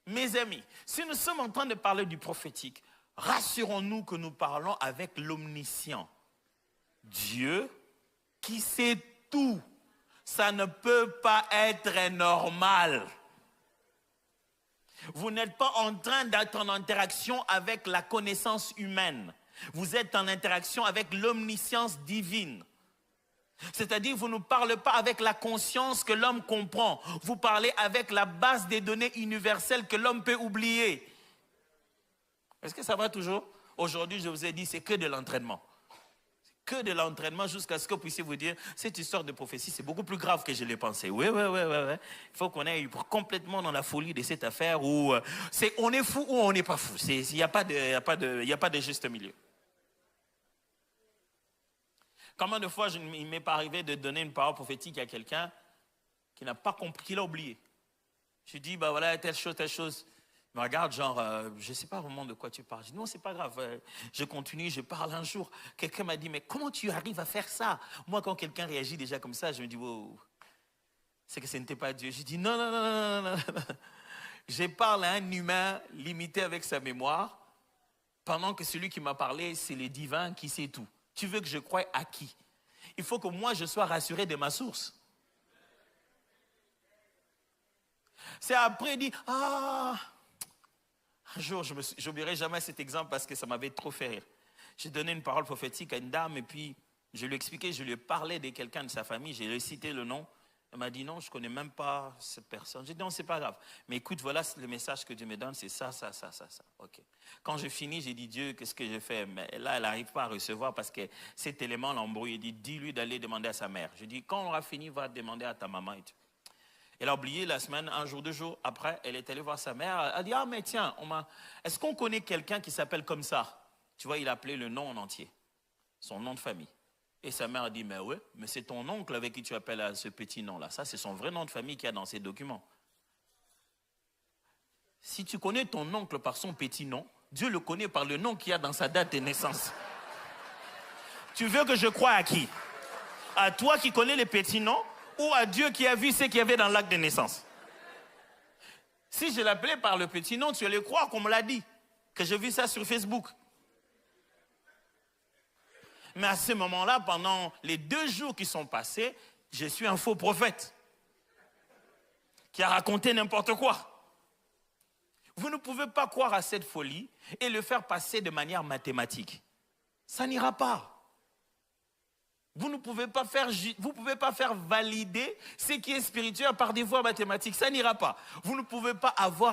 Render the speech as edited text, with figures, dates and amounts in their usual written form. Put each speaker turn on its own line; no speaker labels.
Mes amis, si nous sommes en train de parler du prophétique, rassurons-nous que nous parlons avec l'omniscient. Dieu qui sait tout. Ça ne peut pas être normal. Vous n'êtes pas en train d'être en interaction avec la connaissance humaine. Vous êtes en interaction avec l'omniscience divine. C'est-à-dire, vous ne parlez pas avec la conscience que l'homme comprend. Vous parlez avec la base des données universelles que l'homme peut oublier. Est-ce que ça va toujours? Aujourd'hui, je vous ai dit, c'est que de l'entraînement. Que de l'entraînement jusqu'à ce que vous puissiez vous dire, cette histoire de prophétie, c'est beaucoup plus grave que je l'ai pensé. Oui. Il faut qu'on aille complètement dans la folie de cette affaire où on est fou ou on n'est pas fou. Il n'y a pas de juste milieu. Combien de fois il m'est pas arrivé de donner une parole prophétique à quelqu'un qui n'a pas compris, qui l'a oublié. Je dis, bah voilà, telle chose. Il me regarde, genre, je ne sais pas vraiment de quoi tu parles. Je dis, non, c'est pas grave. Je continue, je parle un jour. Quelqu'un m'a dit, mais comment tu arrives à faire ça? Moi, quand quelqu'un réagit déjà comme ça, je me dis, wow, c'est que ce n'était pas Dieu. Je dis, non. Je parle à un humain limité avec sa mémoire, pendant que celui qui m'a parlé, c'est le divin qui sait tout. Tu veux que je croie à qui? Il faut que moi, je sois rassuré de ma source. C'est après, il dit, un jour, je n'oublierai jamais cet exemple parce que ça m'avait trop fait rire. J'ai donné une parole prophétique à une dame et puis je lui ai expliqué, je lui ai parlé de quelqu'un de sa famille, j'ai cité le nom. Elle m'a dit non, je ne connais même pas cette personne. J'ai dit non, c'est pas grave. Mais écoute, voilà le message que Dieu me donne, c'est ça. Ok. Quand j'ai fini, j'ai dit Dieu, qu'est-ce que j'ai fait? Mais là, elle n'arrive pas à recevoir parce que cet élément l'embrouille. Il dit, dis-lui d'aller demander à sa mère. Je dis, quand on aura fini, va demander à ta maman et tout. Elle a oublié la semaine, un jour, 2 jours après, elle est allée voir sa mère. Elle a dit, ah mais tiens, est-ce qu'on connaît quelqu'un qui s'appelle comme ça? Tu vois, il a appelé le nom en entier, son nom de famille. Et sa mère a dit, mais ouais, mais c'est ton oncle avec qui tu appelles ce petit nom-là. Ça, c'est son vrai nom de famille qu'il y a dans ses documents. Si tu connais ton oncle par son petit nom, Dieu le connaît par le nom qu'il y a dans sa date de naissance. Tu veux que je croie à qui? À toi qui connais les petits noms ou à Dieu qui a vu ce qu'il y avait dans l'acte de naissance? Si je l'appelais par le petit nom, tu allais croire qu'on me l'a dit, que j'ai vu ça sur Facebook. Mais à ce moment-là, pendant les 2 jours qui sont passés, je suis un faux prophète qui a raconté n'importe quoi. Vous ne pouvez pas croire à cette folie et le faire passer de manière mathématique. Ça n'ira pas. Vous ne pouvez pas faire valider ce qui est spirituel par des voies mathématiques. Ça n'ira pas. Vous ne pouvez pas avoir